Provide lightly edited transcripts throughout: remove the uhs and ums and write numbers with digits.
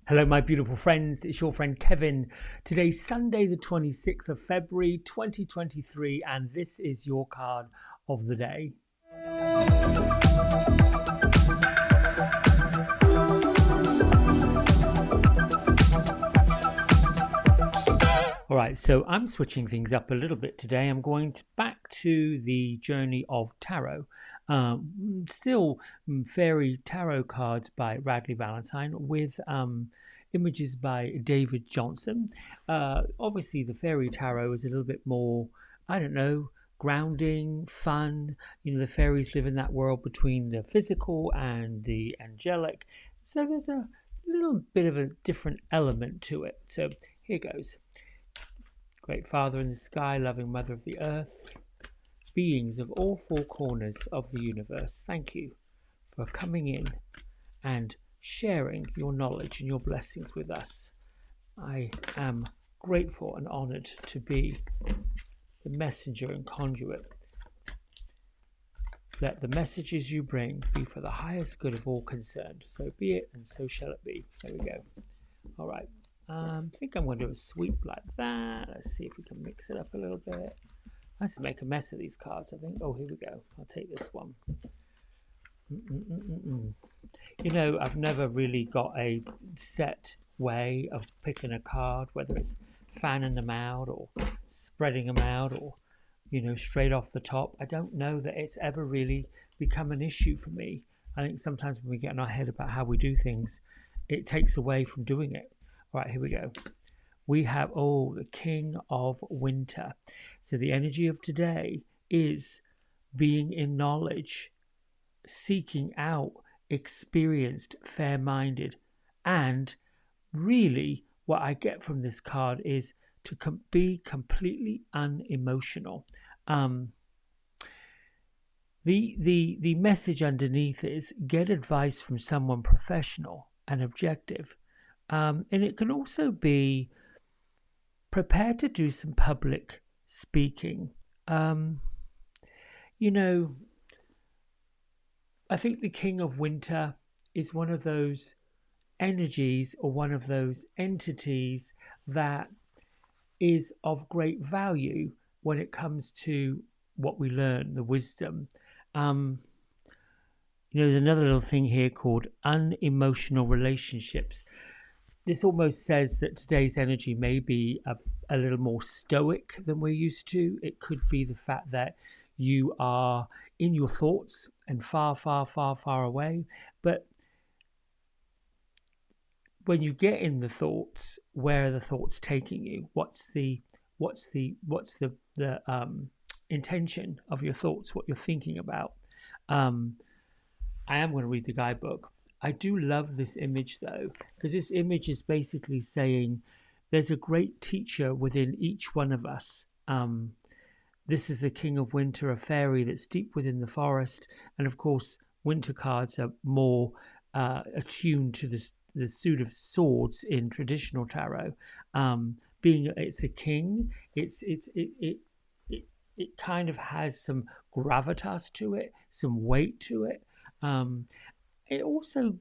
Hello, my beautiful friends. It's your friend Kevin. Today's Sunday, the 26th of February, 2023, and this is your card of the day. All right, so I'm switching things up a little bit today. I'm going back to the journey of tarot. Still fairy tarot cards by Radley Valentine with images by David Johnson. Obviously, the fairy tarot is a little bit more, I don't know, grounding, fun. The fairies live in that world between the physical and the angelic. So there's a little bit of a different element to it. So here goes. Great Father in the sky, loving Mother of the earth, beings of all four corners of the universe, thank you for coming in and sharing your knowledge and your blessings with us. I am grateful and honoured to be the messenger and conduit. Let the messages you bring be for the highest good of all concerned. So be it, and so shall it be. There we go. All right. I think I'm going to do a sweep like that. Let's see if we can mix it up a little bit. I have to make a mess of these cards, I think. Oh, here we go. I'll take this one. I've never really got a set way of picking a card, whether it's fanning them out or spreading them out or, straight off the top. I don't know that it's ever really become an issue for me. I think sometimes when we get in our head about how we do things, it takes away from doing it. All right, here we go. We have, the King of Winter. So the energy of today is being in knowledge, seeking out experienced, fair-minded, and really what I get from this card is to be completely unemotional. The message underneath is get advice from someone professional and objective. And it can also be prepared to do some public speaking. I think the King of Winter is one of those energies or one of those entities that is of great value when it comes to what we learn, the wisdom. There's another little thing here called unemotional relationships. This almost says that today's energy may be a little more stoic than we're used to. It could be the fact that you are in your thoughts and far, far, far, far away. But when you get in the thoughts, where are the thoughts taking you? What's the intention of your thoughts? What you're thinking about? I am going to read the guidebook. I do love this image though, because this image is basically saying there's a great teacher within each one of us. This is the King of Winter, a fairy that's deep within the forest. And of course, winter cards are more attuned to the suit of swords in traditional tarot. Being it's a king, it kind of has some gravitas to it, some weight to it. It also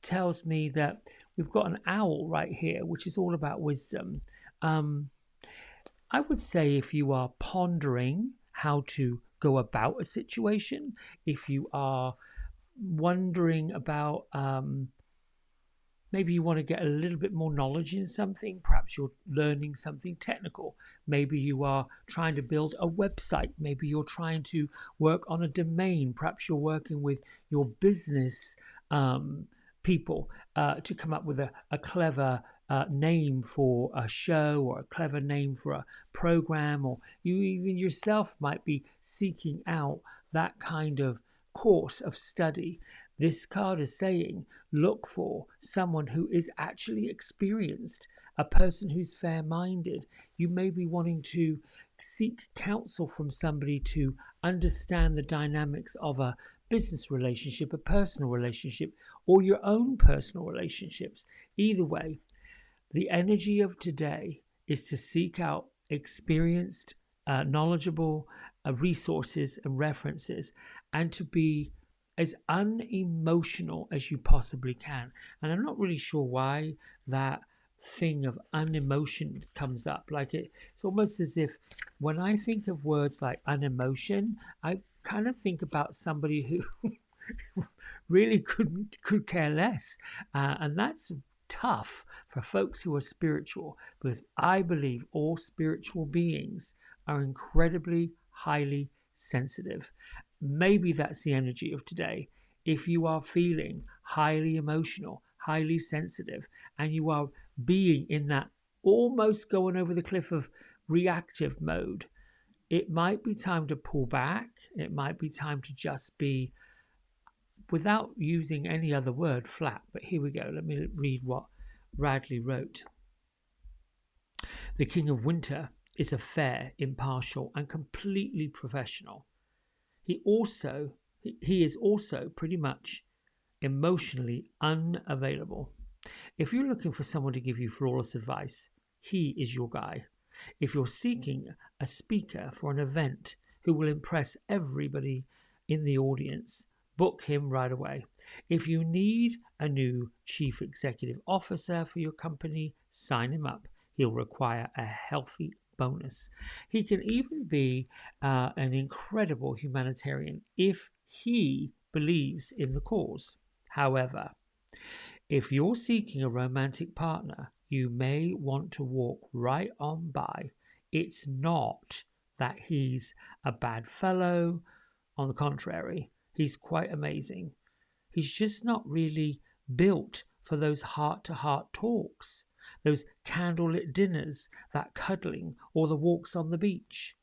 tells me that we've got an owl right here, which is all about wisdom. I would say if you are pondering how to go about a situation, if you are wondering about maybe you want to get a little bit more knowledge in something, perhaps you're learning something technical, maybe you are trying to build a website, maybe you're trying to work on a domain, perhaps you're working with your business people to come up with a clever name for a show or a clever name for a program, or you even yourself might be seeking out that kind of course of study. This card is saying look for someone who is actually experienced, a person who's fair-minded. You may be wanting to seek counsel from somebody to understand the dynamics of a business relationship, a personal relationship, or your own personal relationships. Either way, the energy of today is to seek out experienced, knowledgeable resources and references, and to be as unemotional as you possibly can. And I'm not really sure why that thing of unemotion comes up. Like it's almost as if when I think of words like unemotion, I kind of think about somebody who really could care less, and that's tough for folks who are spiritual, because I believe all spiritual beings are incredibly highly sensitive. Maybe that's the energy of today. If you are feeling highly emotional, highly sensitive, and you are being in that almost going over the cliff of reactive mode, it might be time to pull back. It might be time to just be, without using any other word, flat. But here we go. Let me read what Radley wrote. The King of Winter is a fair, impartial, and completely professional. He is also pretty much emotionally unavailable. If you're looking for someone to give you flawless advice, he is your guy. If you're seeking a speaker for an event who will impress everybody in the audience, book him right away. If you need a new chief executive officer for your company, sign him up. He'll require a healthy bonus. He can even be an incredible humanitarian if he believes in the cause. However, if you're seeking a romantic partner, you may want to walk right on by. It's not that he's a bad fellow. On the contrary, he's quite amazing. He's just not really built for those heart-to-heart talks, those candlelit dinners, that cuddling, or the walks on the beach.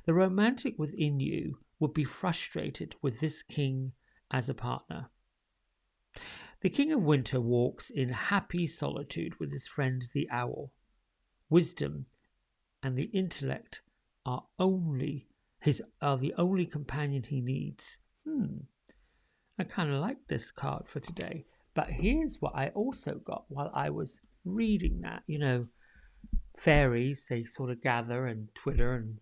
The romantic within you would be frustrated with this king as a partner. The King of Winter walks in happy solitude with his friend the owl. Wisdom and the intellect are the only companion he needs. I kind of like this card for today. But here's what I also got while I was reading that. You know, fairies, they sort of gather and twitter and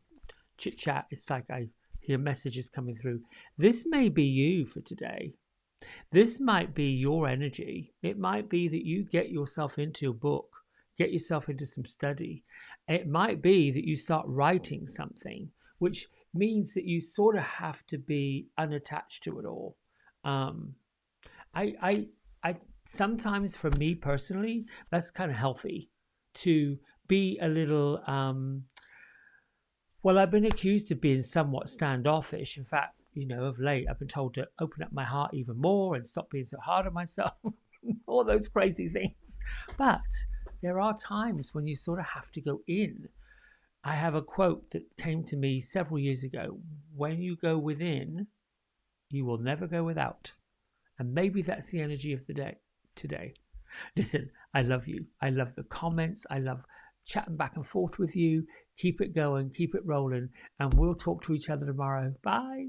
chit chat. It's like I hear messages coming through. This may be you for today. This might be your energy. It might be that you get yourself into a book, get yourself into some study. It might be that you start writing something, which means that you sort of have to be unattached to it all. I sometimes, for me personally, that's kind of healthy to be a little. Well, I've been accused of being somewhat standoffish. In fact, you know, of late, I've been told to open up my heart even more and stop being so hard on myself. All those crazy things. But there are times when you sort of have to go in. I have a quote that came to me several years ago. When you go within, you will never go without. And maybe that's the energy of the day today. Listen, I love you. I love the comments. I love chatting back and forth with you. Keep it going. Keep it rolling. And we'll talk to each other tomorrow. Bye.